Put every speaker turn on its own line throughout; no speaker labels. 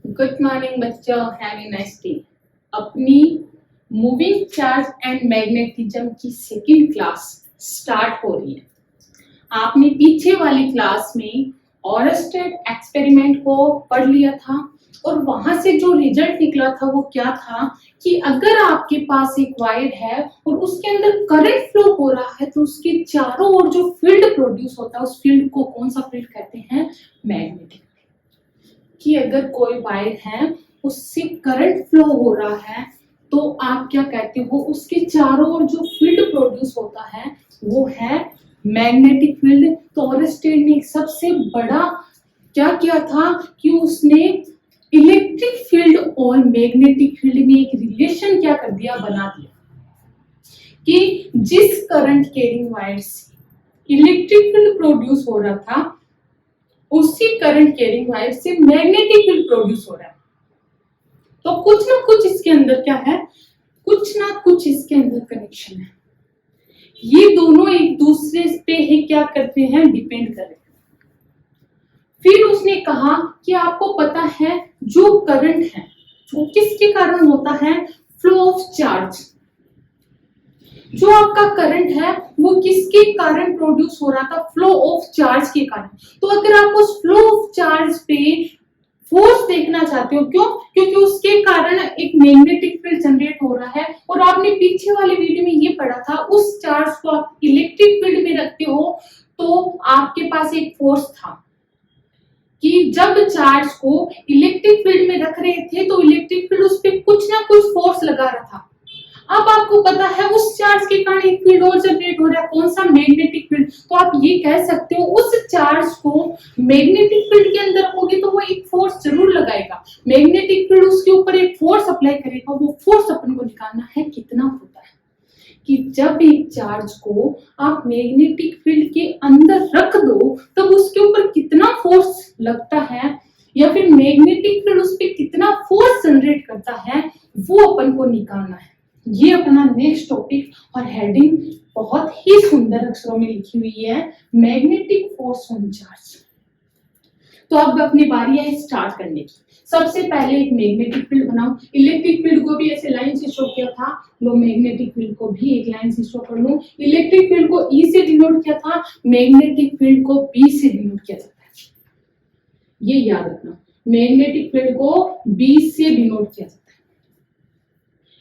Good morning बच्चों, have a nice day. अपनी moving charge and magnetism की second class start हो रही है। आपने पीछे वाली क्लास में ऑरस्टेड एक्सपेरिमेंट को पढ़ लिया था और वहां से जो रिजल्ट निकला था वो क्या था कि अगर आपके पास एक वायर है और उसके अंदर करंट फ्लो हो रहा है तो उसके चारों ओर जो फील्ड प्रोड्यूस होता है उस फील्ड को कौन सा फील्ड कहते हैं? मैग्नेटिक। कि अगर कोई वायर है उससे करंट फ्लो हो रहा है तो आप क्या कहते हो? उसके चारों ओर जो फील्ड प्रोड्यूस होता है वो है मैग्नेटिक फील्ड। तो ऑरस्टेड ने सबसे बड़ा क्या किया था कि उसने इलेक्ट्रिक फील्ड और मैग्नेटिक फील्ड में एक रिलेशन क्या कर दिया, बना दिया कि जिस करंट कैरिंग वायर से इलेक्ट्रिक फील्ड प्रोड्यूस हो रहा था उसी करंट कैरिंग वायर से मैग्नेटिक फील्ड प्रोड्यूस हो रहा है। तो कुछ ना कुछ इसके अंदर क्या है, कुछ ना कुछ इसके अंदर कनेक्शन है। ये दोनों एक दूसरे पे ही क्या करते हैं, डिपेंड कर रहे हैं। फिर उसने कहा कि आपको पता है जो करंट है वो किसके कारण होता है? Flow of charge. जो आपका करंट है वो किसके कारण प्रोड्यूस हो रहा था? फ्लो ऑफ चार्ज के कारण। तो अगर आप उस फ्लो ऑफ चार्ज पे फोर्स देखना चाहते हो, क्यों? क्योंकि उसके कारण एक मैग्नेटिक फील्ड जनरेट हो रहा है और आपने पीछे वाले वीडियो में ये पढ़ा था उस चार्ज को आप इलेक्ट्रिक फील्ड में रखते हो तो आपके पास एक फोर्स था कि जब चार्ज को इलेक्ट्रिक फील्ड में रख रहे थे तो इलेक्ट्रिक फील्ड उस पर कुछ ना कुछ फोर्स लगा रहा था। अब आपको पता है उस चार्ज के कारण एक फील्ड और जनरेट हो रहा है, कौन सा? Magnetic field. तो आप ये कह सकते हो उस चार्ज को मैग्नेटिक फील्ड के अंदर होगी तो वो एक फोर्स जरूर लगाएगा। मैग्नेटिक फील्ड उसके ऊपर एक फोर्स अप्लाई करेगा। वो फोर्स अपन को निकालना है कितना होता है कि जब एक चार्ज को आप मैग्नेटिक फील्ड के अंदर रख दो तब उसके ऊपर कितना फोर्स लगता है या फिर मैग्नेटिक फील्ड उस पर कितना फोर्स जनरेट करता है वो अपन को निकालना है। ये अपना नेक्स्ट टॉपिक और हेडिंग बहुत ही सुंदर अक्षरों में लिखी हुई है, मैग्नेटिक फोर्स ऑन चार्ज। तो अब अपनी बारी है स्टार्ट करने की। सबसे पहले एक मैग्नेटिक फील्ड बनाओ। इलेक्ट्रिक फील्ड को भी ऐसे लाइन से शो किया था, लो मैग्नेटिक फील्ड को भी एक लाइन से शो कर लो। इलेक्ट्रिक फील्ड को ई से डिनोट किया था, मैग्नेटिक फील्ड को बी से डिनोट किया जाता है। ये याद रखना, मैग्नेटिक फील्ड को बी से डिनोट किया जाता है।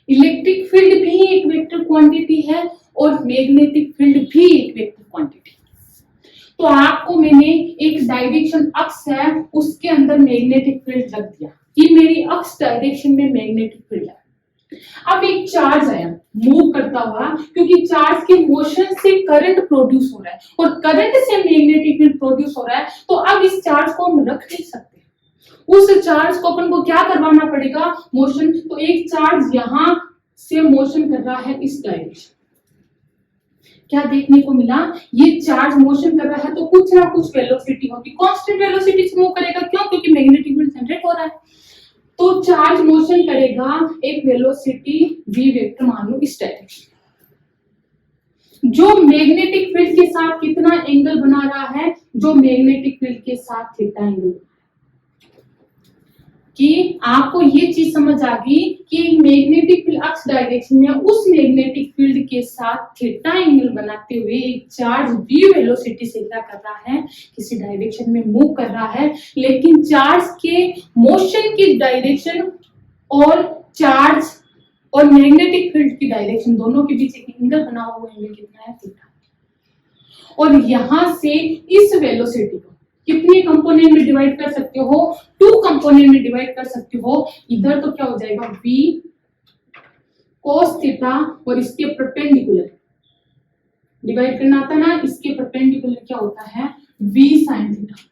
इलेक्ट्रिक फील्ड भी एक वेक्टर क्वांटिटी है और मैग्नेटिक फील्ड भी एक वेक्टर क्वांटिटी। तो आपको मैंने एक डायरेक्शन अक्ष है उसके अंदर मैग्नेटिक फील्ड रख दिया कि मेरी अक्ष डायरेक्शन में मैग्नेटिक फील्ड है। अब एक चार्ज आया मूव करता हुआ, क्योंकि चार्ज के मोशन से करंट प्रोड्यूस हो रहा है और करंट से मैग्नेटिक फील्ड प्रोड्यूस हो रहा है। तो अब इस चार्ज को हम रख नहीं सकते, उस चार्ज को अपन को क्या करवाना पड़ेगा? मोशन। तो एक चार्ज यहां से मोशन कर रहा है इस डायरेक्शन। क्या देखने को मिला? ये चार्ज मोशन कर रहा है तो कुछ ना कुछ वेलोसिटी होगी, कांस्टेंट वेलोसिटी से मूव करेगा। क्यों? क्योंकि मैग्नेटिक फील्ड जनरेट हो रहा है। तो चार्ज मोशन करेगा एक वेलोसिटी v वेक्टर मान लो इस डायरेक्शन, जो मैग्नेटिक फील्ड के साथ कितना एंगल बना रहा है? जो मैग्नेटिक फील्ड के साथ थीटा एंगल। कि आपको ये चीज समझ आ गई कि मैग्नेटिक फील्ड अक्ष डायरेक्शन में उस मैग्नेटिक फील्ड के साथ थीटा एंगल बनाते हुए एक चार्ज v वेलोसिटी से क्या कर रहा है? किसी डायरेक्शन में मूव कर रहा है। लेकिन चार्ज के मोशन की डायरेक्शन और चार्ज और मैग्नेटिक फील्ड की डायरेक्शन दोनों के बीच एक एंगल बना हुआ एंगल कितना है? थीटा। और यहां से इस वेलोसिटी को कितने कंपोनेंट में डिवाइड कर सकते हो? 2 कंपोनेंट में डिवाइड कर सकते हो। इधर तो क्या हो जाएगा? v cos थीटा और इसके परपेंडिकुलर डिवाइड करना आता ना, इसके परपेंडिकुलर क्या होता है? v sin theta.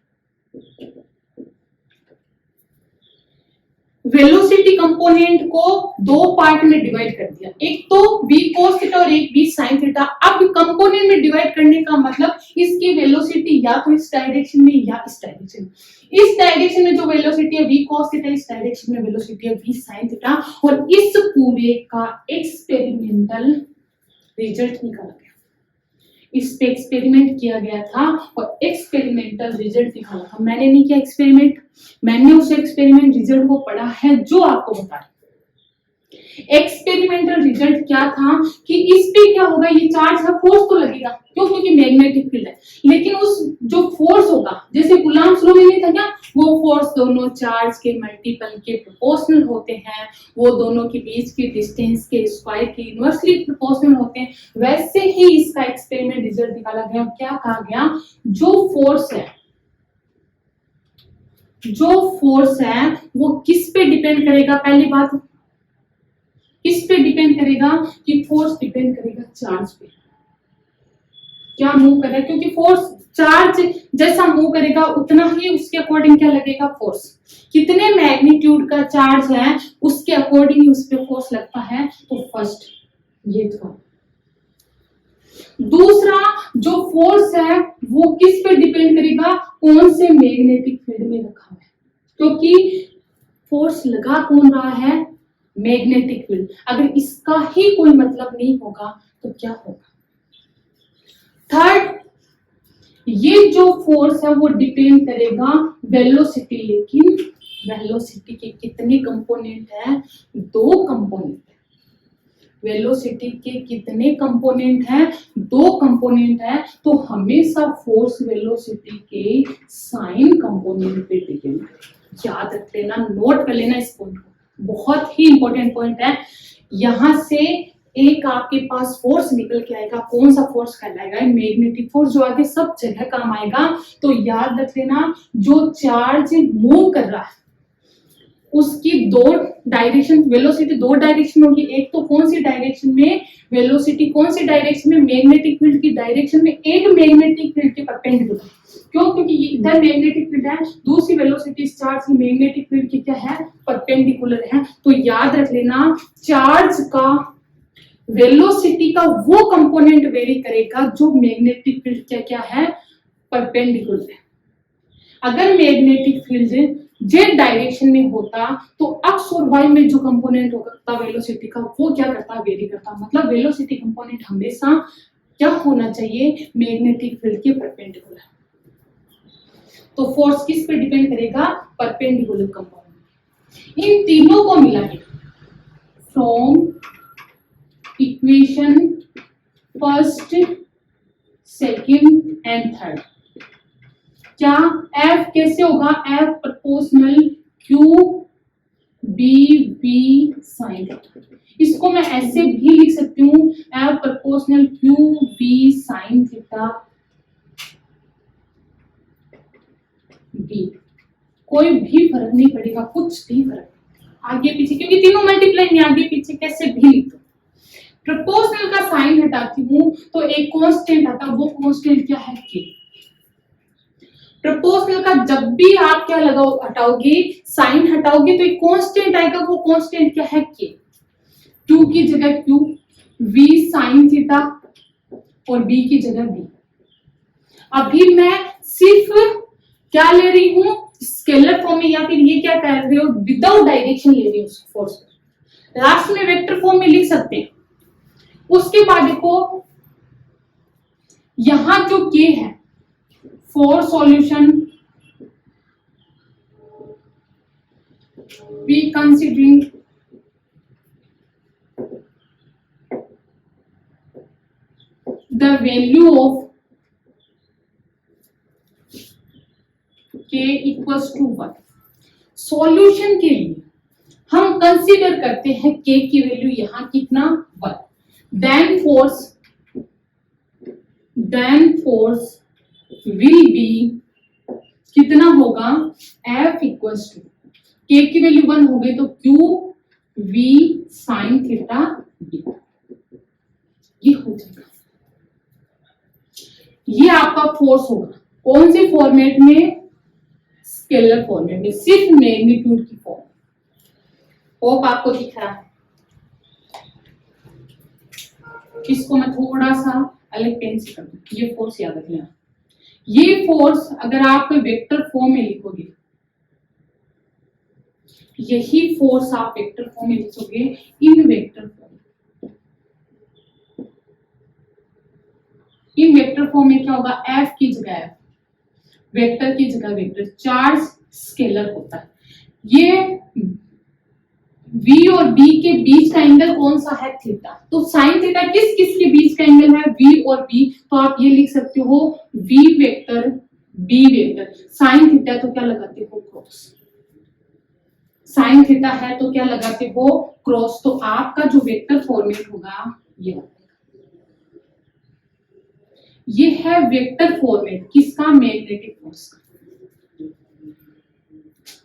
Velocity component को 2 पार्ट में डिवाइड कर दिया, एक तो v cos थीटा और एक v sin थीटा। अब कंपोनेंट में डिवाइड करने का मतलब इसकी वेलोसिटी या तो इस डायरेक्शन में या इस डायरेक्शन में। इस डायरेक्शन में जो वेलोसिटी है v cos थीटा, इस डायरेक्शन में वेलोसिटी है v sin थीटा। और इस पूरे का एक्सपेरिमेंटल रिजल्ट निकाला गया। इस पे एक्सपेरिमेंट किया गया था और एक्सपेरिमेंटल रिजल्ट निकाला था। मैंने नहीं किया एक्सपेरिमेंट, मैंने उस एक्सपेरिमेंट रिजल्ट को पढ़ा है जो आपको बता रही। एक्सपेरिमेंटल रिजल्ट क्या था कि इस पे क्या होगा, ये चार्ज है, फोर्स तो लगेगा, क्यों? क्योंकि मैग्नेटिक फील्ड है, लेकिन उस जो फोर्स होगा, जैसे कूलम्ब्स लॉ में नहीं था क्या, वो फोर्स दोनों चार्ज के मल्टीपल के प्रोपोर्शनल होते हैं, वो दोनों के बीच की डिस्टेंस के स्क्वायर के इनवर्सली प्रोपोर्शनल होते हैं। वैसे ही इसका एक्सपेरिमेंट रिजल्ट निकाला गया, क्या कहा गया, जो फोर्स है वो किस पे डिपेंड करेगा, पहली बात किस पे डिपेंड करेगा कि फोर्स डिपेंड करेगा चार्ज पे, क्या मूव कर रहा है, क्योंकि फोर्स चार्ज जैसा मूव करेगा उतना ही उसके अकॉर्डिंग क्या लगेगा, फोर्स। कितने मैग्नीट्यूड का चार्ज है उसके अकॉर्डिंग उस पे फोर्स लगता है। तो फर्स्ट ये था। दूसरा जो फोर्स है वो किस पे डिपेंड करेगा, कौन से मैग्नेटिक फील्ड में रखा है, क्योंकि फोर्स लगा कौन रहा है, मैग्नेटिक फील्ड। अगर इसका ही कोई मतलब नहीं होगा तो क्या होगा। थर्ड, ये जो फोर्स है वो डिपेंड करेगा वेलोसिटी, लेकिन वेलोसिटी के कितने कंपोनेंट है, 2 कंपोनेंट। वेलोसिटी के कितने कंपोनेंट हैं, 2 कंपोनेंट है, तो हमेशा फोर्स वेलोसिटी के साइन कंपोनेंट पे डिपेंड करेगा। याद रख लेना, नोट कर लेना इस पॉइंट को, बहुत ही इंपॉर्टेंट पॉइंट है। यहां से एक आपके पास फोर्स निकल के आएगा, कौन सा फोर्स कहलाएगा, मैग्नेटिक फोर्स, जो आगे सब जगह काम आएगा। तो याद रख लेना, जो चार्ज मूव कर रहा है उसकी 2 डायरेक्शन, वेलोसिटी 2 डायरेक्शन होगी। एक तो कौन सी डायरेक्शन में, वेलोसिटी कौन सी डायरेक्शन में, मैग्नेटिक फील्ड की डायरेक्शन में, एक मैग्नेटिक फील्ड के परपेंडिकुलर। क्यों? क्योंकि इधर मैग्नेटिक फील्ड है, दूसरी वेलोसिटी इस चार्ज की मैग्नेटिक फील्ड की क्या है, परपेंडिकुलर है। तो याद रख लेना, चार्ज का वेलोसिटी का वो कंपोनेंट वेरी करेगा जो मैग्नेटिक फील्ड क्या क्या है, परपेंडिकुलर है। अगर मैग्नेटिक फील्ड जेड डायरेक्शन में होता तो एक्स और वाई में जो कंपोनेंट होता वेलोसिटी का वो क्या करता, वेरी करता। मतलब वेलोसिटी कंपोनेंट हमेशा क्या होना चाहिए, मैग्नेटिक फील्ड के परपेंडिकुलर। तो फोर्स किस पे डिपेंड करेगा, परपेंडिकुलर कंपोनेंट। इन तीनों को मिला के from equation first, second and third, क्या F कैसे होगा, F proportional Q B V sin। इसको मैं ऐसे भी लिख सकती हूँ, F proportional Q B sin theta B। कोई भी फर्क नहीं पड़ेगा, कुछ भी फर्क आगे पीछे, क्योंकि तीनों मल्टीप्लाई में आगे पीछे कैसे भी लिख दो। प्रोपोर्शनल का साइन हटाती हूँ तो एक कांस्टेंट आता, वो कांस्टेंट क्या है, K। प्रोपोर्शनल का जब भी आप क्या लगाओ, हटाओगे, साइन हटाओगे तो एक कांस्टेंट आएगा, वो कांस्टेंट क्या है, K। Q की जगह Q, V साइन थीटा और B की जगह B। अभी मैं सिर्फ क्या ले रही हूं, स्केलर फॉर्म में, या फिर ये क्या कर रही हो, विदाउट डायरेक्शन ले रही हूँ फोर्स को। लास्ट में वेक्टर फॉर्म में लिख सकते हैं। उसके बाद देखो यहां जो K है, for solution we considering the value of K equals to 1। Solution के लिए हम कंसीडर करते हैं K की वैल्यू यहां कितना, 1। देन फोर्स will be कितना होगा, F इक्वल्स टू K की वैल्यू 1 हो गई तो Q V sin theta B, ये हो जाएगा। ये आपका फोर्स होगा, कौन से फॉर्मेट में, स्केलर फॉर्मेट में, सिर्फ मैग्नीट्यूड की फॉर्म। होप आपको दिख रहा है। इसको मैं थोड़ा सा अलग पेन से कर दूं, ये फोर्स याद रख लेना। ये फोर्स अगर आप वेक्टर फॉर्म में लिखोगे, यही फोर्स आप वेक्टर फॉर्म में लिखोगे, इन वेक्टर फॉर्म, इन वेक्टर फॉर्म में क्या होगा, एफ की जगह एफ, वेक्टर की जगह वेक्टर, चार्ज स्केलर होता है। ये V और B के बीच का एंगल कौन सा है, थीटा। तो साइन थीटा किस किस के बीच का एंगल है, V और B। तो आप ये लिख सकते हो V vector B vector. Sine theta तो क्या लगाते हो, क्रॉस। साइन थीटा है तो क्या लगाते हो, क्रॉस। तो आपका जो वेक्टर फॉर्मेट होगा ये है वेक्टर फॉर्मेट किसका, मैग्नेटिक फोर्स का।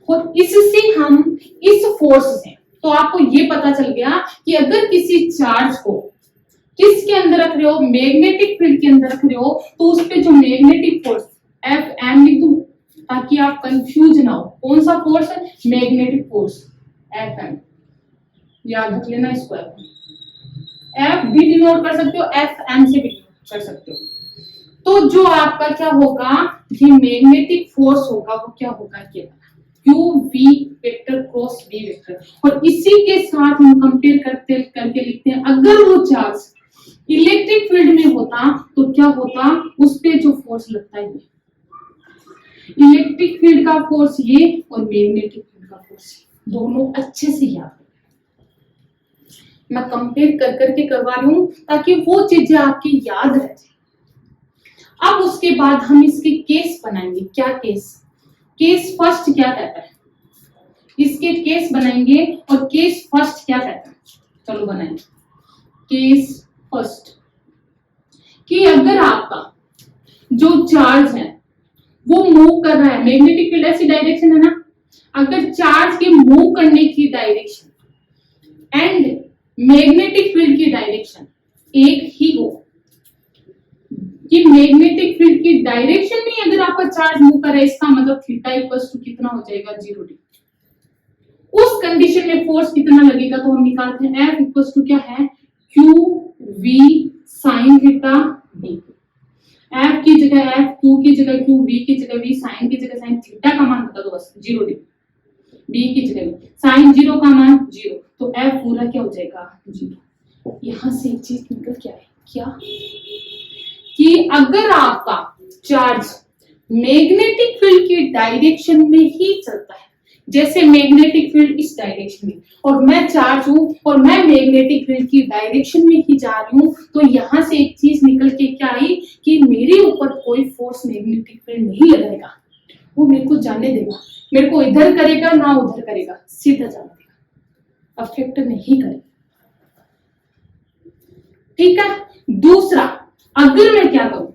और इससे हम इस फोर्स से, तो आपको ये पता चल गया कि अगर किसी चार्ज को किसके अंदर रख रहे हो, मैग्नेटिक फील्ड के अंदर रख रहे हो, तो उस पे जो मैग्नेटिक फोर्स एफ एम लिख दूं ताकि आप कंफ्यूज ना हो। कौन सा फोर्स है, मैग्नेटिक फोर्स एफ एम, याद रख लेना इसको। एफ भी डिनोट कर सकते हो, एफ एम से भी डिनोट कर सकते हो। तो जो आपका क्या होगा, ये मैग्नेटिक फोर्स होगा, वो क्या होगा, ये q v vector cross v vector. और इसी के साथ हम कंपेयर करके लिखते हैं, अगर वो चार्ज इलेक्ट्रिक फील्ड में होता तो क्या होता, उस पे जो फोर्स लगता है ये इलेक्ट्रिक फील्ड का फोर्स ये, और मैग्नेटिक फील्ड का फोर्स ये, दोनों अच्छे से याद रखें। मैं कंपेयर कर करके करवा रही हूं ताकि वो चीजें आपकी याद रह जाए। अब उसके बाद हम इसके केस बनाएंगे। क्या केस, केस फर्स्ट क्या कहता है, इसके केस बनाएंगे। और केस फर्स्ट क्या कहता है, चलो बनाएंगे। केस फर्स्ट कि अगर आपका जो चार्ज है वो मूव कर रहा है, मैग्नेटिक फील्ड ऐसी डायरेक्शन है ना, अगर चार्ज के मूव करने की डायरेक्शन एंड मैग्नेटिक फील्ड की डायरेक्शन एक ही हो, कि मैग्नेटिक फील्ड की डायरेक्शन में अगर आपका चार्ज मूव कर रहा है, इसका मतलब थीटा इक्वल्स टू कितना हो जाएगा, 0 डिग्री। उस कंडीशन में फोर्स कितना लगेगा, तो हम निकालते हैं F इक्वल्स टू क्या है, q v sine theta d. F की जगह F, Q की जगह Q, V की जगह V, साइन की जगह साइन, थीटा का मान बता दो बस, 0 डिग्री। B की जगह साइन 0 का मान 0, तो F पूरा क्या हो जाएगा, 0। यहां से एक चीज निकल क्या है, क्या कि अगर आपका चार्ज मैग्नेटिक फील्ड की डायरेक्शन में ही चलता है, जैसे मैग्नेटिक फील्ड इस डायरेक्शन में और मैं चार्ज हूं और मैं मैग्नेटिक फील्ड की डायरेक्शन में ही जा रही हूं, तो यहां से एक चीज निकल के क्या आई कि मेरे ऊपर कोई फोर्स मैग्नेटिक फील्ड नहीं लगाएगा, वो मेरे को जाने देगा, मेरे को इधर करेगा ना उधर करेगा, सीधा जाने देगा, अफेक्ट नहीं करेगा। ठीक है। दूसरा, अगर मैं क्या करूं,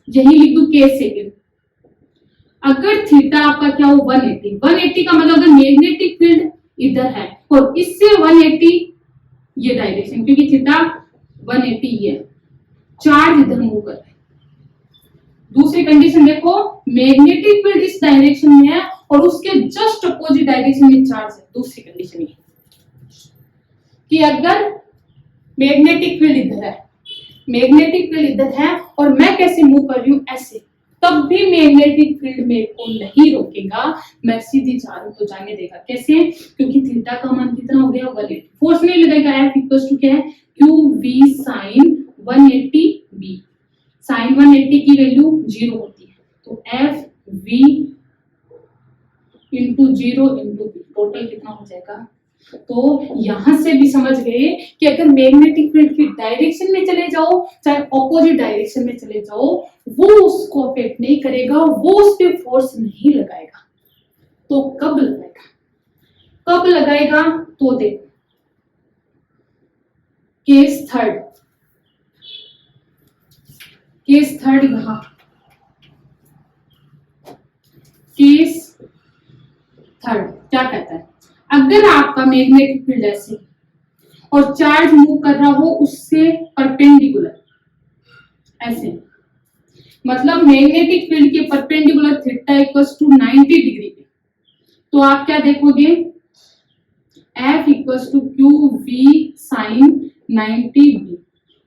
यही लिख दूं केस सेकंड, अगर थीटा आपका क्या हो 180 का मतलब अगर मैग्नेटिक फील्ड इधर है और इससे 180 ये डायरेक्शन, क्योंकि थीटा 180 ये है, चार्ज इधर मूव कर रहा है। दूसरी कंडीशन देखो, मैग्नेटिक फील्ड इस डायरेक्शन में है और उसके जस्ट अपोजिट डायरेक्शन में चार्ज है। दूसरी कंडीशन ये कि अगर मैग्नेटिक फील्ड इधर है, मैग्नेटिक फील्ड इधर है और मैं कैसे मूव कर रही हूं, ऐसे, तब भी मैग्नेटिक फील्ड मेरे को नहीं रोकेगा, मैं सीधी जा रही हूं तो जाने देगा। कैसे, क्योंकि थीटा का मान कितना हो गया, 180, फोर्स नहीं लगेगा। F इक्वल्स टू क्या है, q v sine 180 b, sine 180 की वैल्यू 0 होती है, तो F V into 0 into b, total कितना हो जाएगा। तो यहां से भी समझ गए कि अगर मैग्नेटिक फील्ड की डायरेक्शन में चले जाओ, चाहे ऑपोजिट डायरेक्शन में चले जाओ, वो उसको अफेक्ट नहीं करेगा, वो उस पे फोर्स नहीं लगाएगा। तो कब लगाएगा, कब लगाएगा, तो देखो केस थर्ड, केस थर्ड यहां, केस थर्ड क्या कहता है, अगर आपका मैग्नेटिक फील्ड ऐसे और चार्ज मूव कर रहा हो उससे परपेंडिकुलर, ऐसे, मतलब मैग्नेटिक फील्ड के perpendicular theta equals to 90 degree पे, तो आप क्या देखोगे, F equals to q v sine 90 b,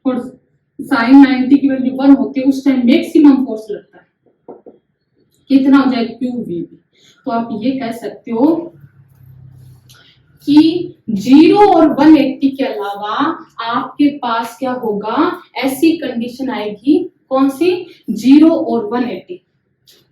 और साइन 90 की वैल्यू 1 होती है, उस टाइम मैक्सिमम फोर्स लगता है, कितना हो जाएगा, क्यू वी। तो आप ये कह सकते हो कि 0 और 180 के अलावा आपके पास क्या होगा, ऐसी कंडीशन आएगी कौन सी 0 और 180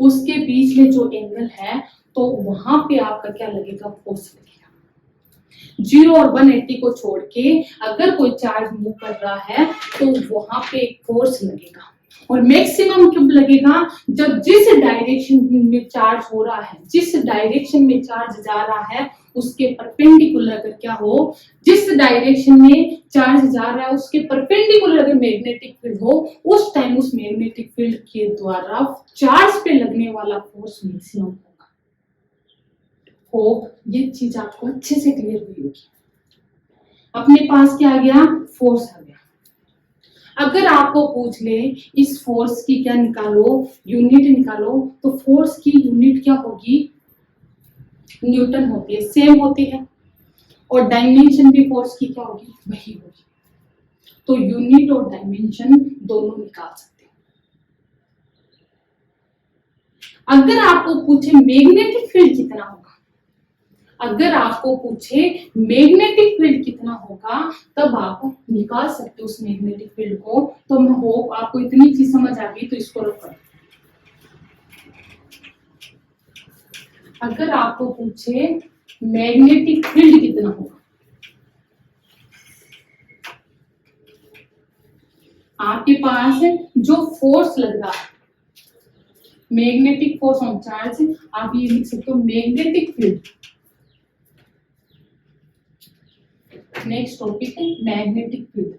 उसके बीच में जो एंगल है तो वहां पे आपका क्या लगेगा, फोर्स लगेगा। 0 और 180 को छोड़ के अगर कोई चार्ज मूव कर रहा है तो वहां पे एक फोर्स लगेगा। और मैक्सिमम कब लगेगा, जब जिस डायरेक्शन में चार्ज हो रहा है, जिस डायरेक्शन में चार्ज जा रहा है उसके परपेंडिकुलर अगर क्या हो, जिस डायरेक्शन में चार्ज जा रहा है उसके परपेंडिकुलर अगर मैग्नेटिक फील्ड हो, उस टाइम उस मैग्नेटिक फील्ड के द्वारा चार्ज पे लगने वाला फोर्स मैक्सिमम होगा। होप ये चीज आपको अच्छे से क्लियर हुई होगी। अपने पास क्या आ गया, फोर्स आ गया। अगर आपको पूछ ले इस फोर्स की क्या निकालो, यूनिट निकालो, तो फोर्स की यूनिट क्या होगी, न्यूटन होती है, सेम होती है। और डायमेंशन भी फोर्स की क्या होगी, वही होगी। तो यूनिट और डायमेंशन दोनों निकाल सकते हैं। अगर आपको पूछे मैग्नेटिक फील्ड कितना होगा, अगर आपको पूछे मैग्नेटिक फील्ड कितना होगा, तब आप निकाल सकते हो उस मैग्नेटिक फील्ड को। तो मैं होप आपको इतनी चीज समझ आ गई, तो इसको रखो। अगर आपको पूछे मैग्नेटिक फील्ड कितना होगा, आपके पास जो फोर्स लग रहा है, मैग्नेटिक फोर्स ऑन चार्ज, आप ये लिख सकते हो मैग्नेटिक फील्ड। नेक्स्ट टॉपिक है मैग्नेटिक फील्ड।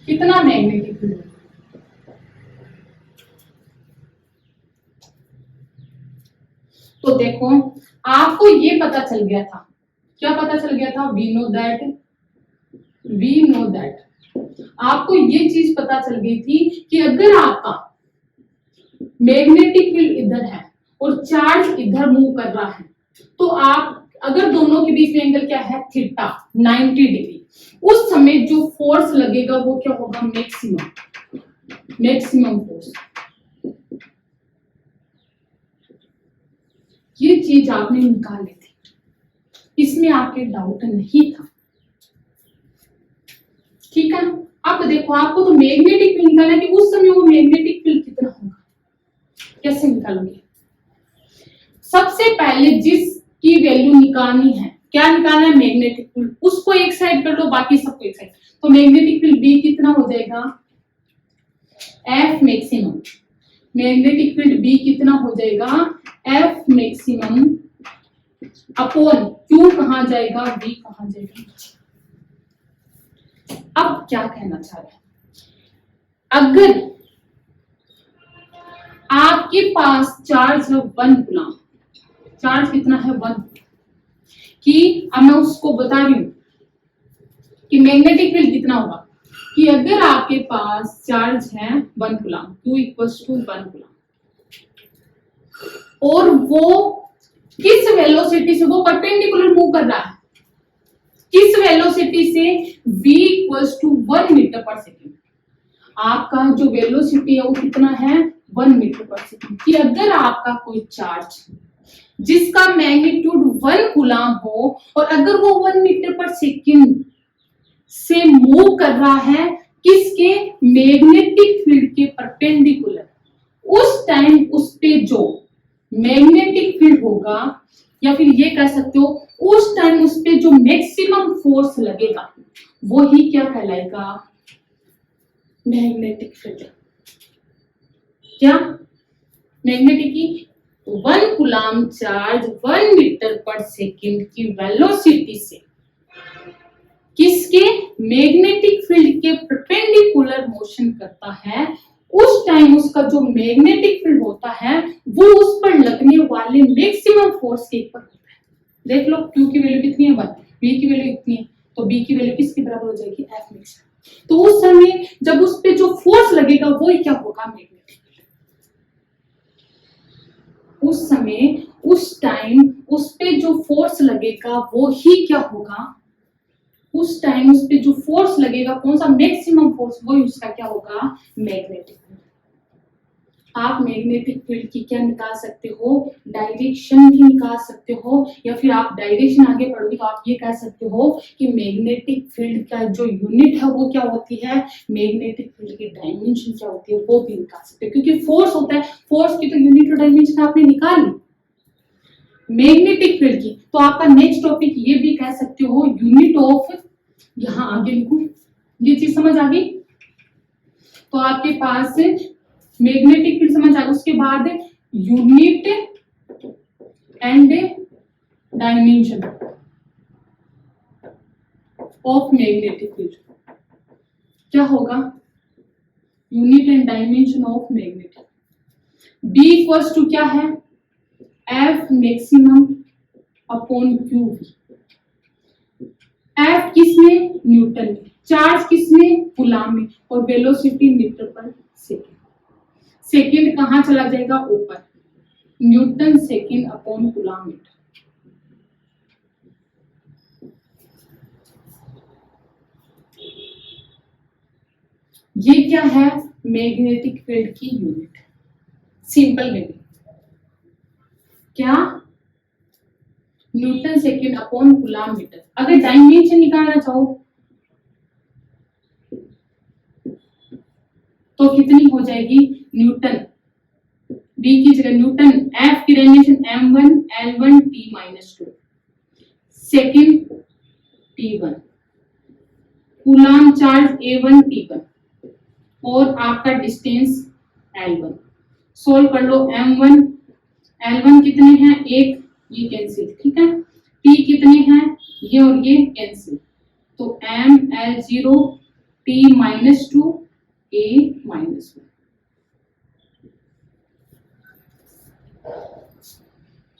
कितना मैग्नेटिक फील्ड, तो देखो आपको ये पता चल गया था, क्या पता चल गया था, वी नो दैट आपको ये चीज पता चल गई थी कि अगर आपका मैग्नेटिक फील्ड इधर है और चार्ज इधर मूव कर रहा है, तो आप अगर दोनों के बीच में एंगल क्या है, थीटा 90 डिग्री, उस समय जो फोर्स लगेगा वो क्या होगा, मैक्सिमम फोर्स। ये चीज आपने निकाल ली थी, इसमें आपके डाउट नहीं था, ठीक है। अब देखो आपको तो मैग्नेटिक फील्ड निकालना है कि उस समय वो मैग्नेटिक फील्ड कितना होगा, कैसे निकालोगे। सबसे पहले जिसकी वैल्यू निकालनी है, क्या निकालना है, मैग्नेटिक फील्ड, उसको एक साइड कर दो, बाकी सबको एक साइड। तो मैग्नेटिक फील्ड बी कितना हो जाएगा, F maximum. Magnetic field b कितना हो जाएगा, एफ मैक्सिमम अपॉन क्यू कहां जाएगा, बी कहां जाएगा। अब क्या कहना चाह रहे हैं, अगर आपके पास चार्ज है 1 कूलम, चार्ज कितना है 1, कि अब मैं उसको बता रही हूं कि मैग्नेटिक फील्ड कितना होगा, कि अगर आपके पास चार्ज है 1 coulomb, Q equals to 1 coulomb, और वो किस वेलोसिटी से वो परपेंडिकुलर मूव कर रहा है, किस वेलोसिटी से, v इक्वल्स टू 1 मीटर पर सेकेंड। आपका जो वेलोसिटी है वो कितना है, 1 मीटर पर सेकेंड। कि अगर आपका कोई चार्ज जिसका मैग्नीट्यूड 1 कूलम हो और अगर वो 1 मीटर पर सेकेंड से मूव कर रहा है किसके, मैग्नेटिक फील्ड के परपेंडिकुलर, उस टाइम उस पे जो मैग्नेटिक फील्ड होगा, या फिर ये कह सकते हो उस टाइम उस पे जो मैक्सिमम फोर्स लगेगा वो ही क्या कहलाएगा, मैग्नेटिक फील्ड। क्या, मैग्नेटिक की 1 कूलम चार्ज 1 मीटर पर सेकेंड की वेलोसिटी से किसके, मैग्नेटिक फील्ड के परपेंडिकुलर मोशन करता है, उस टाइम उसका जो मैग्नेटिक फील्ड होता है वो उस पर लगने वाले मैक्सिमम फोर्स के ऊपर होता है। देख लो Q की वैल्यू कितनी है 1, B की वैल्यू कितनी है, तो B की वैल्यू किसके बराबर हो जाएगी, F मैक्सिमम। तो उस समय जब उस पे जो फोर्स लगेगा वो ही क्या होगा, मैग्नेटिक फील्ड। उस समय उस टाइम उस पे जो फोर्स लगेगा वो ही क्या होगा, उस टाइम उस पे जो फोर्स लगेगा कौन सा, मैक्सिमम फोर्स, वो उसका क्या होगा, मैग्नेटिक फील्ड। आप मैग्नेटिक फील्ड की क्या निकाल सकते हो, डायरेक्शन भी निकाल सकते हो, या फिर आप डायरेक्शन आगे पढ़ोगे तो आप ये कह सकते हो कि मैग्नेटिक फील्ड का जो यूनिट है वो क्या होती है, मैग्नेटिक फील्ड की डायमेंशन क्या होती है वो भी निकाल सकते हो, क्योंकि फोर्स होता है, फोर्स की तो यूनिट और डायमेंशन आपने निकाल ली मैग्नेटिक फील्ड की। तो आपका नेक्स्ट टॉपिक ये भी कह सकते हो यूनिट ऑफ, यहां आगे लिखूं, ये चीज समझ आ गई। तो आपके पास मैग्नेटिक फील्ड समझ आ गई, उसके बाद unit and dimension of magnetic field क्या होगा, unit and dimension of magnetic. B equals to क्या है, F maximum upon q v. F किसमें, न्यूटन में, चार्ज किसमें, कूलम में, और वेलोसिटी मीटर पर सेकेंड। सेकेंड कहां चला जाएगा, ऊपर, newton second upon coulomb metre. ये क्या है, मैग्नेटिक फील्ड की यूनिट, सिंपल में क्या, newton second upon coulomb metre. अगर डायमेंशन निकालना चाहो तो कितनी हो जाएगी, न्यूटन, बी की जगह न्यूटन, एफ की dimension m1 l1 t-2, second t1, coulomb charge a1 t1, और आपका डिस्टेंस l1। सोल्व कर लो, m1 l1 कितने हैं, एक, ये कैंसिल, ठीक है, t कितने हैं, ये और ये कैंसिल, तो m l0 t-2 a -1।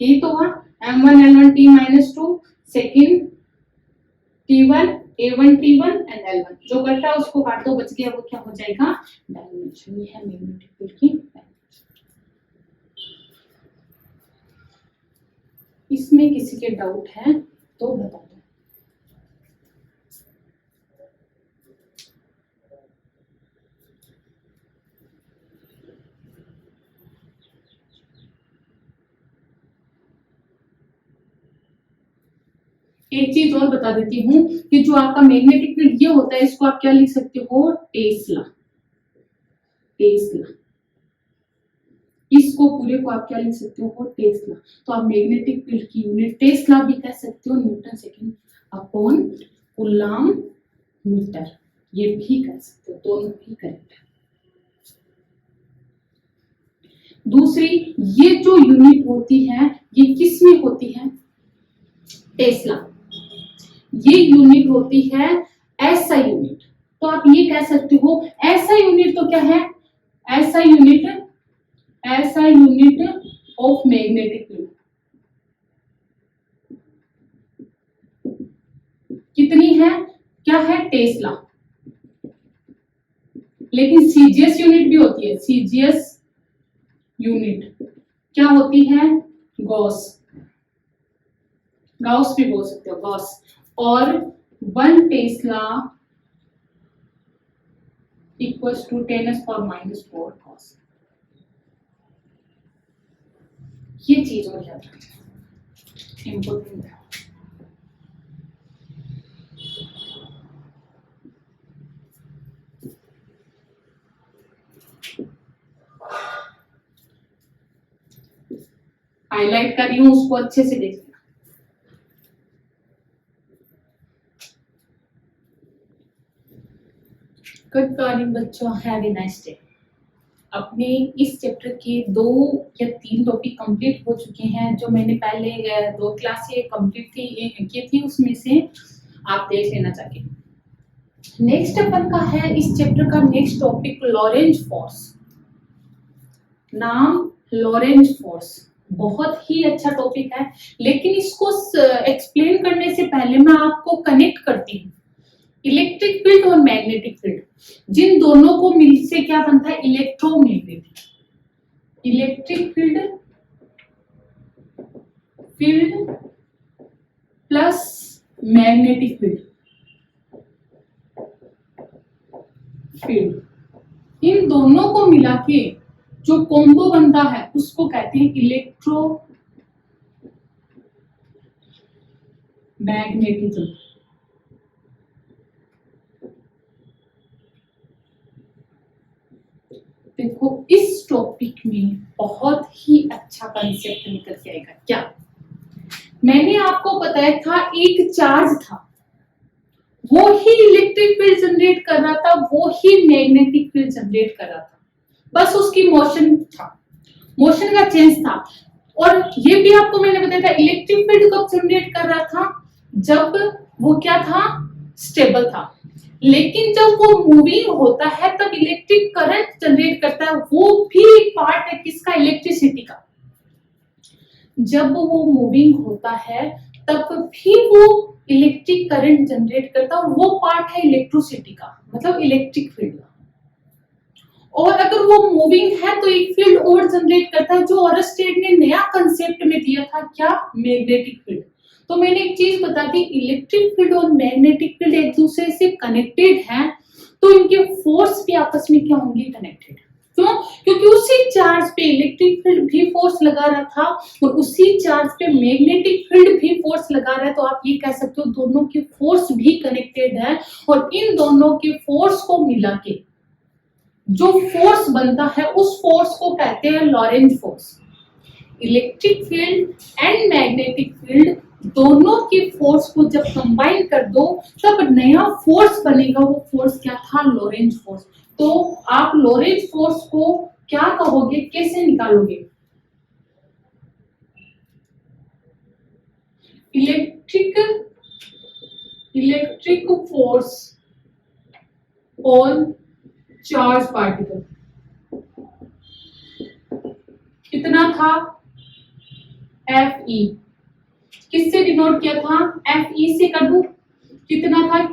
यही तो हुआ, m1 l1 t-2, second t1 a1 t1 and l1, जो कटा उसको काट दो, बच गया वो क्या हो जाएगा, डायमेंशन। ये है मैग्नेटिक फील्ड की डायमेंशन। इसमें किसी के डाउट है तो बता दो। एक चीज और बता देती हूँ कि जो आपका मैग्नेटिक फील्ड ये होता है, इसको आप क्या लिख सकते हो, टेस्ला, टेस्ला, इसको पूरे को आप क्या लिख सकते हो, टेस्ला। तो आप मैग्नेटिक फील्ड की यूनिट टेस्ला भी कह सकते हो, newton second upon coulomb metre, ये भी कह सकते हो, दोनों भी करेक्ट है। दूसरी, ये जो यूनिट होती है ये किस में होती है, टेस्ला, ये यूनिट होती है ऐसा यूनिट। तो आप ये कह सकते हो ऐसा यूनिट तो क्या है, ऐसा यूनिट, ऐसा यूनिट ऑफ मैग्नेटिक फील्ड कितनी है, क्या है, टेस्ला। लेकिन सीजीएस यूनिट भी होती है, सीजीएस यूनिट क्या होती है, गॉस, गाउस भी बोल सकते हो, गॉस, और 1 टेस्ला इक्वल्स टू 10⁻⁻⁴ गॉस। ये चीज और याद रखना इंपॉर्टेंट है। हाईलाइट कर रही हूं, उसको अच्छे से देख लेना। गुड मॉर्निंग बच्चों, हैव ए नाइस डे। अपने इस चैप्टर के 2 या 3 टॉपिक कंप्लीट हो चुके हैं, जो मैंने पहले 2 क्लासें कंप्लीट की थी, उसमें से आप देख लेना चाहिए। नेक्स्ट अपन का है इस चैप्टर का नेक्स्ट टॉपिक लॉरेंज फोर्स। नाम लॉरेंज फोर्स, बहुत ही अच्छा टॉपिक है, लेकिन इसको एक्सप्लेन करने से पहले मैं आपको कनेक्ट करती हूँ। इलेक्ट्रिक फील्ड और मैग्नेटिक फील्ड, जिन दोनों को मिल से क्या बनता है, electromagnetic. Electric field, field plus magnetic field, field, इन दोनों को मिला के जो कॉम्बो बनता है उसको कहते हैं इलेक्ट्रो मैग्नेटिज्म। देखो इस टॉपिक में बहुत ही अच्छा कंसेप्ट निकल के आएगा। क्या मैंने आपको बताया था, एक चार्ज था, वो ही इलेक्ट्रिक फील्ड जनरेट कर रहा था, वो ही मैग्नेटिक फील्ड जनरेट कर रहा था, बस उसकी मोशन था, मोशन का चेंज था। और ये भी आपको मैंने बताया था, इलेक्ट्रिक फील्ड कब जनरेट कर रहा था, जब वो क्या था, स्टेबल था। लेकिन जब वो मूविंग होता है तब इलेक्ट्रिक करंट जनरेट करता है, वो भी एक पार्ट है किसका, इलेक्ट्रिसिटी का। जब वो मूविंग होता है तब भी वो इलेक्ट्रिक करंट जनरेट करता है, वो पार्ट है इलेक्ट्रिसिटी का, मतलब इलेक्ट्रिक फील्ड का। और अगर वो मूविंग है तो एक फील्ड और जनरेट करता है, जो ऑरस्टेड ने नया कंसेप्ट में दिया था, क्या, मैग्नेटिक फील्ड। तो मैंने एक चीज बता दी, इलेक्ट्रिक फील्ड और मैग्नेटिक फील्ड एक दूसरे से कनेक्टेड हैं, तो इनके फोर्स भी आपस में क्या होंगे, कनेक्टेड। क्यों? क्योंकि उसी चार्ज पे इलेक्ट्रिक फील्ड भी फोर्स लगा रहा था और उसी चार्ज पे मैग्नेटिक फील्ड भी फोर्स लगा रहा है। तो आप ये कह सकते हो दोनों के फोर्स भी कनेक्टेड है, और इन दोनों के फोर्स को मिला के जो फोर्स बनता है उस फोर्स को कहते हैं Lorentz force. Electric field and magnetic field दोनों के फोर्स को जब कंबाइन कर दो तब नया फोर्स बनेगा, वो फोर्स क्या था, लॉरेंज फोर्स। तो आप लॉरेंज फोर्स को क्या कहोगे, कैसे निकालोगे, electric force on charge particle कितना था, Fe। किससे डिनोट किया था, Fe से कर दूं, कितना था।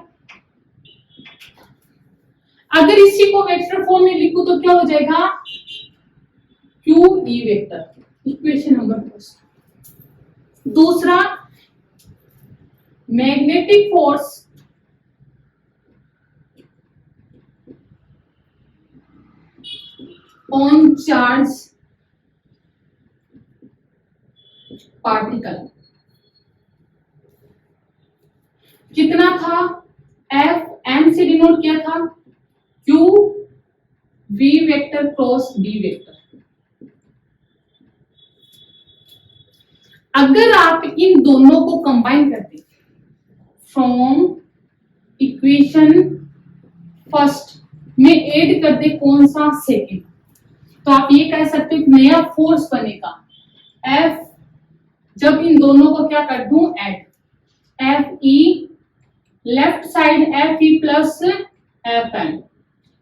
अगर इसी को वेक्टर फॉर्म में लिखूं तो क्या हो जाएगा, QE vector, equation number first. दूसरा, magnetic force on charge particle कितना था, Fm से डिनोट किया था, Q V vector cross B vector. अगर आप इन दोनों को कंबाइन कर दें फ्रॉम इक्वेशन फर्स्ट में ऐड कर दे कौन सा, सेकेंड, तो आप ये कह सकते हो नया फोर्स बनेगा F। जब इन दोनों को क्या कर दूं, add, Fe left side Fe plus Fm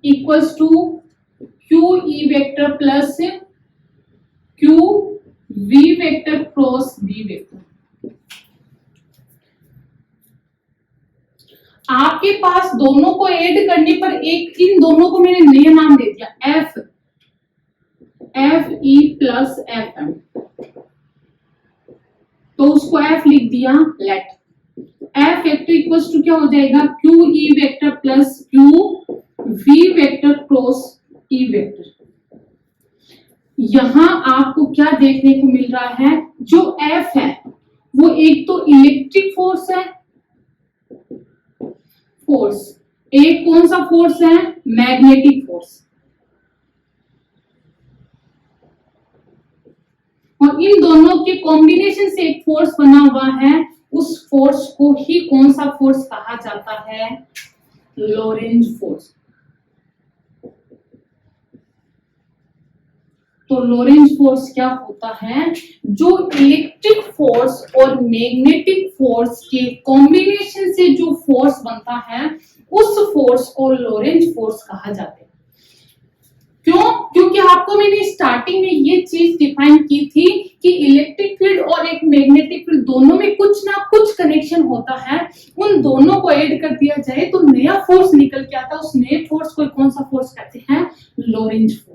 equals to QE vector plus QV vector cross B vector. आपके पास दोनों को ऐड करने पर एक, इन दोनों को मैंने नया नाम दे दिया Fe प्लस Fm, तो उसको F लिख दिया, let F vector equals to क्या हो जाएगा, QE vector plus QV vector cross E vector. यहां आपको क्या देखने को मिल रहा है, जो F है वो एक तो इलेक्ट्रिक फोर्स है, फोर्स, एक कौन सा फोर्स है, मैग्नेटिक फोर्स। और इन दोनों के कॉम्बिनेशन से एक फोर्स बना हुआ है, उस फोर्स को ही कौन सा फोर्स कहा जाता है, लॉरेंज फोर्स। तो लॉरेंज फोर्स क्या होता है, जो इलेक्ट्रिक फोर्स और मैग्नेटिक फोर्स के कॉम्बिनेशन से जो फोर्स बनता है उस फोर्स को लॉरेंज फोर्स कहा जाता है। क्यों? क्योंकि आपको मैंने स्टार्टिंग में ये चीज डिफाइन की थी कि इलेक्ट्रिक फील्ड और एक मैग्नेटिक फील्ड दोनों में कुछ ना कुछ कनेक्शन होता है, उन दोनों को ऐड कर दिया जाए तो नया फोर्स निकल के आता है, उस नए फोर्स को कौन सा फोर्स कहते हैं, लॉरेंज फोर्स।